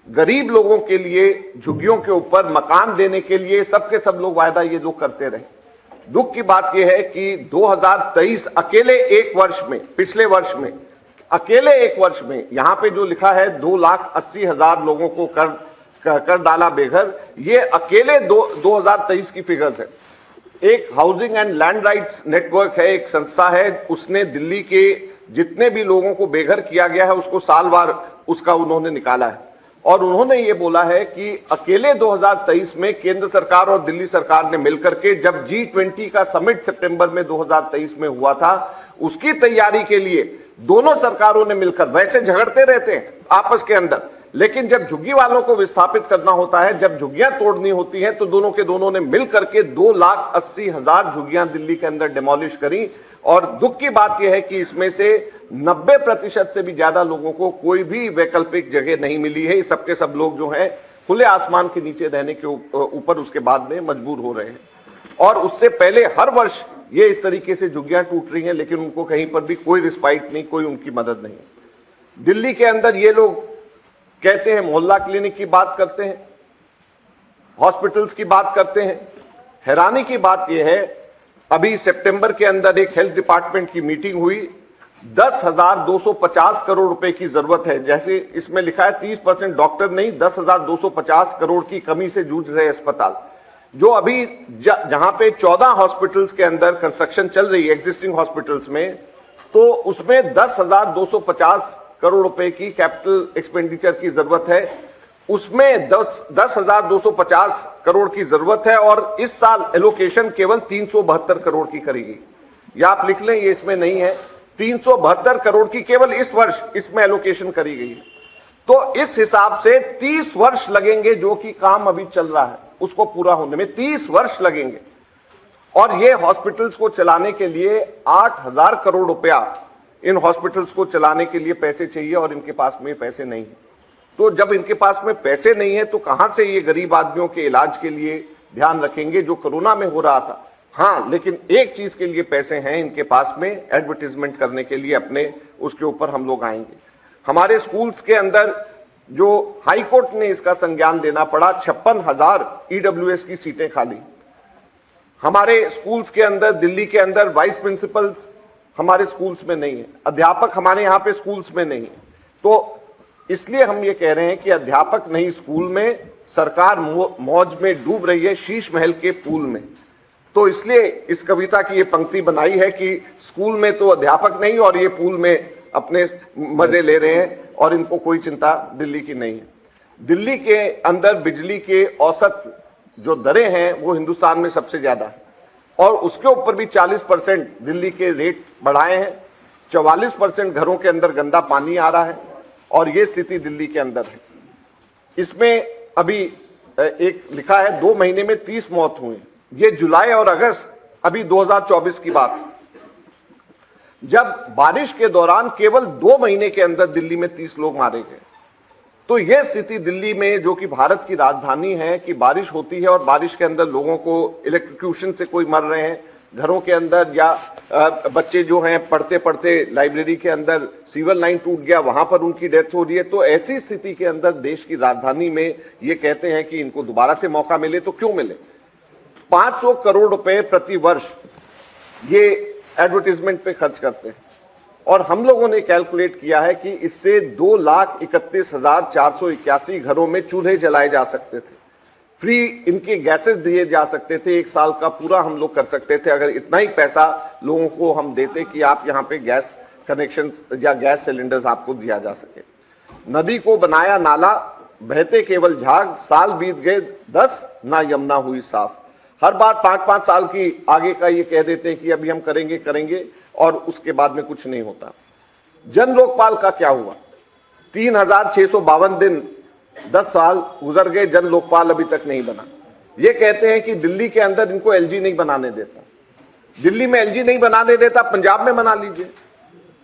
गरीब लोगों के लिए झुग्गियों के ऊपर मकान देने के लिए सबके सब लोग वायदा ये लोग करते रहे। दुख की बात यह है कि 2023 अकेले एक वर्ष में, पिछले वर्ष में अकेले एक वर्ष में यहां पे जो लिखा है 2,80,000 लोगों को कर डाला बेघर, ये अकेले 2023 की फिगर्स है। एक housing and land rights network है, एक संस्था है, उसने दिल्ली के जितने भी लोगों को बेघर किया गया है उसको सालवार उसका उन्होंने निकाला है, और उन्होंने ये बोला है कि अकेले 2023 में केंद्र सरकार और दिल्ली सरकार ने मिलकर के, जब G20 का समिट सितंबर में 2023 में हुआ था, उसकी तैयारी के लिए दोनों सरकारों ने मिलकर, वैसे झगड़ते रहते हैं आपस के अंदर, लेकिन जब झुग्गी वालों को विस्थापित करना होता है, जब झुग्गियां तोड़नी होती हैं, तो दोनों के दोनों ने मिलकर के 2,80,000 झुग्गियां दिल्ली के अंदर डिमोलिश करी। और दुख की बात यह है कि इसमें से 90% से भी ज्यादा लोगों को कोई भी वैकल्पिक जगह नहीं मिली है। सबके सब लोग जो हैं खुले आसमान के नीचे रहने के ऊपर उसके बाद में मजबूर हो रहे हैं। और उससे पहले हर वर्ष ये इस तरीके से झुग्गियां टूट रही हैं, लेकिन उनको कहीं पर भी कोई रिस्पाइट नहीं, कोई उनकी मदद नहीं। दिल्ली के अंदर ये लोग कहते हैं, मोहल्ला क्लिनिक की बात करते हैं, हॉस्पिटल्स की बात करते हैं। हैरानी की बात यह है, अभी सितंबर के अंदर एक हेल्थ डिपार्टमेंट की मीटिंग हुई, 10,250 करोड़ रुपए की जरूरत है। जैसे इसमें लिखा है 30% डॉक्टर नहीं, 10,250 करोड़ की कमी से जूझ रहे अस्पताल। जो अभी जहां पे 14 हॉस्पिटल्स के अंदर कंस्ट्रक्शन चल रही है एग्जिस्टिंग हॉस्पिटल्स में, तो उसमें 10,250 करोड़ रुपए की कैपिटल एक्सपेंडिचर की जरूरत है। उसमें 10,250 करोड़ की जरूरत है, और इस साल एलोकेशन केवल 372 करोड़ की करी गई। या आप लिख लें, ये इसमें नहीं है, 372 करोड़ की केवल इस वर्ष इसमें एलोकेशन करी गई है। तो इस हिसाब से 30 वर्ष लगेंगे, जो कि काम अभी चल रहा है उसको पूरा होने में 30 वर्ष लगेंगे। और ये हॉस्पिटल्स को चलाने के लिए 8,000 करोड़ रुपया इन हॉस्पिटल्स को चलाने के लिए पैसे चाहिए, और इनके पास में पैसे नहीं है। तो जब इनके पास में पैसे नहीं है, तो कहां से ये गरीब आदमियों के इलाज के लिए ध्यान रखेंगे, जो कोरोना में हो रहा था। हाँ, लेकिन एक चीज के लिए पैसे हैं इनके पास में, एडवर्टीजमेंट करने के लिए अपने, उसके ऊपर हम लोग आएंगे। हमारे स्कूल्स के अंदर जो हाई कोर्ट ने इसका संज्ञान लेना पड़ा, 56,000 EWS की सीटें खाली। हमारे स्कूल्स के अंदर, दिल्ली के अंदर वाइस प्रिंसिपल्स हमारे स्कूल्स में नहीं है, अध्यापक हमारे यहाँ पे स्कूल्स में नहीं है। तो इसलिए हम ये कह रहे हैं कि अध्यापक नहीं स्कूल में, सरकार मौज में डूब रही है शीश महल के पूल में। तो इसलिए इस कविता की ये पंक्ति बनाई है कि स्कूल में तो अध्यापक नहीं, और ये पूल में अपने मजे ले रहे हैं, और इनको कोई चिंता दिल्ली की नहीं है। दिल्ली के अंदर बिजली के औसत जो दरें हैं वो हिंदुस्तान में सबसे ज्यादा है, और उसके ऊपर भी 40% दिल्ली के रेट बढ़ाए हैं। 44% घरों के अंदर गंदा पानी आ रहा है, और ये स्थिति दिल्ली के अंदर है। इसमें अभी एक लिखा है 2 महीने में 30 मौत हुई। ये जुलाई और अगस्त अभी 2024 की बात, जब बारिश के दौरान केवल 2 महीने के अंदर दिल्ली में 30 लोग मारे गए। तो यह स्थिति दिल्ली में, जो कि भारत की राजधानी है, कि बारिश होती है और बारिश के अंदर लोगों को इलेक्ट्रोक्यूशन से कोई मर रहे हैं घरों के अंदर, या बच्चे जो हैं पढ़ते पढ़ते लाइब्रेरी के अंदर सीवर लाइन टूट गया, वहां पर उनकी डेथ हो रही है। तो ऐसी स्थिति के अंदर देश की राजधानी में ये कहते हैं कि इनको दोबारा से मौका मिले, तो क्यों मिले। 500 करोड़ रुपए प्रति वर्ष ये एडवर्टीजमेंट पे खर्च करते हैं, और हम लोगों ने कैलकुलेट किया है कि इससे 2,31,481 घरों में चूल्हे जलाए जा सकते थे, फ्री इनके गैसेस दिए जा सकते थे, 1 साल का पूरा हम लोग कर सकते थे, अगर इतना ही पैसा लोगों को हम देते कि आप यहाँ पे गैस कनेक्शन या गैस सिलेंडर्स आपको दिया जा सके। नदी को बनाया नाला, बहते केवल झाग, साल बीत गए 10, ना यमुना हुई साफ। हर बार 5-5 साल की आगे का ये कह देते हैं कि अभी हम करेंगे करेंगे, और उसके बाद में कुछ नहीं होता। जन लोकपाल का क्या हुआ? 3,652 दिन, 10 साल गुजर गए, जन लोकपाल अभी तक नहीं बना। ये कहते हैं कि दिल्ली के अंदर इनको LG नहीं बनाने देता। दिल्ली में LG नहीं बनाने देता, पंजाब में बना लीजिए,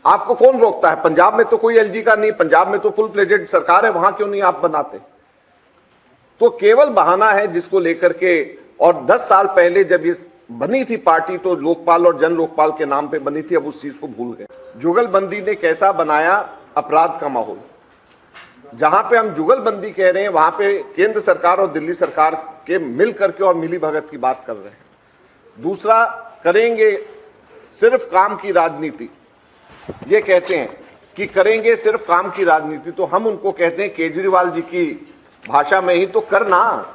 आपको कौन रोकता है? पंजाब में तो कोई LG का नहीं, पंजाब में तो फुल फ्लेजेड सरकार है, वहां क्यों नहीं आप बनाते? तो केवल बहाना है जिसको लेकर के। और 10 साल पहले जब ये बनी थी पार्टी, तो लोकपाल और जन लोकपाल के नाम पे बनी थी, अब उस चीज को भूल गए। जुगलबंदी ने कैसा बनाया अपराध का माहौल। जहां पे हम जुगलबंदी कह रहे हैं वहां पे केंद्र सरकार और दिल्ली सरकार के मिल करके और मिली भगत की बात कर रहे हैं। दूसरा, करेंगे सिर्फ काम की राजनीति, ये कहते हैं कि करेंगे सिर्फ काम की राजनीति, तो हम उनको कहते हैं केजरीवाल जी की भाषा में ही तो करना।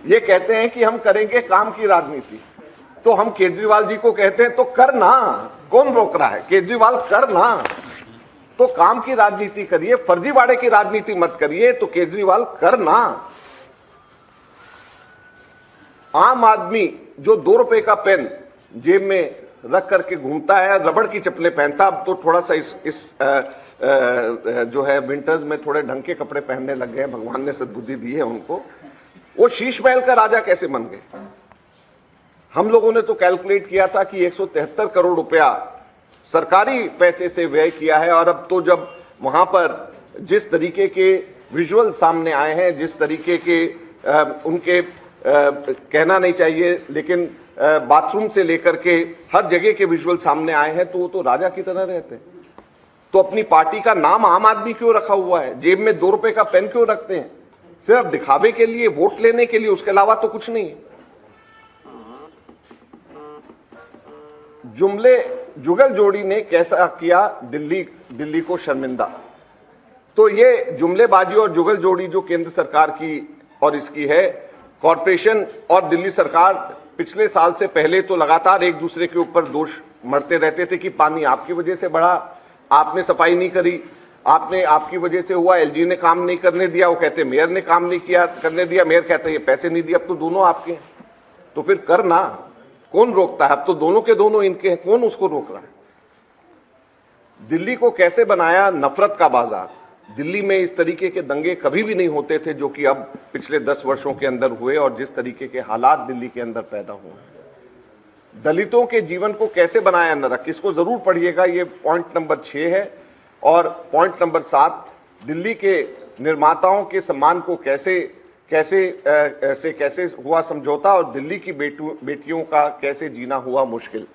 ये कहते हैं कि हम करेंगे काम की राजनीति, तो हम केजरीवाल जी को कहते हैं तो करना, कौन रोक रहा है? केजरीवाल करना, तो काम की राजनीति करिए, फर्जीवाड़े की राजनीति मत करिए, तो केजरीवाल करना। आम आदमी जो 2 रुपए का पेन जेब में रख करके घूमता है, रबड़ की चप्पलें पहनता, अब तो थोड़ा सा इस जो है विंटर्स में थोड़े ढंग के कपड़े पहनने लग गए, भगवान ने सद्बुद्धि दी है उनको, वो शीश महल का राजा कैसे बन गए? हम लोगों ने तो कैलकुलेट किया था कि 173 करोड़ रुपया सरकारी पैसे से व्यय किया है, और अब तो जब वहां पर जिस तरीके के विजुअल सामने आए हैं, जिस तरीके के उनके कहना नहीं चाहिए लेकिन बाथरूम से लेकर के हर जगह के विजुअल सामने आए हैं, तो वो तो राजा की तरह रहते हैं। तो अपनी पार्टी का नाम आम आदमी क्यों रखा हुआ है? जेब में 2 रुपए का पेन क्यों रखते हैं? सिर्फ दिखावे के लिए, वोट लेने के लिए, उसके अलावा तो कुछ नहीं। जुगल जोड़ी ने कैसा किया दिल्ली को शर्मिंदा। तो ये जुमलेबाजी और जुगल जोड़ी जो केंद्र सरकार की और इसकी है, कॉरपोरेशन और दिल्ली सरकार पिछले साल से पहले तो लगातार एक दूसरे के ऊपर दोष मढ़ते रहते थे कि पानी आपकी वजह से बढ़ा, आपने सफाई नहीं करी, आपकी वजह से हुआ, एलजी ने काम नहीं करने दिया, वो कहते मेयर ने काम नहीं किया करने दिया, मेयर कहते ये पैसे नहीं दिए। अब तो दोनों आपके हैं, तो फिर करना, कौन रोकता है? अब तो दोनों के दोनों इनके हैं, कौन उसको रोक रहा है? दिल्ली को कैसे बनाया नफरत का बाजार। दिल्ली में इस तरीके के दंगे कभी भी नहीं होते थे जो कि अब पिछले 10 वर्षों के अंदर हुए, और जिस तरीके के हालात दिल्ली के अंदर पैदा हुए। दलितों के जीवन को कैसे बनाया नरक, इसको जरूर पढ़िएगा, ये पॉइंट नंबर 6 है। और पॉइंट नंबर 7, दिल्ली के निर्माताओं के सम्मान को कैसे हुआ समझौता, और दिल्ली की बेटियों का कैसे जीना हुआ मुश्किल।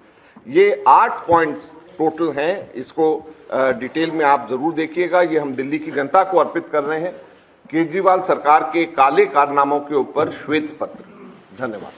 ये 8 पॉइंट्स टोटल हैं, इसको डिटेल में आप जरूर देखिएगा। ये हम दिल्ली की जनता को अर्पित कर रहे हैं केजरीवाल सरकार के काले कारनामों के ऊपर श्वेत पत्र। धन्यवाद।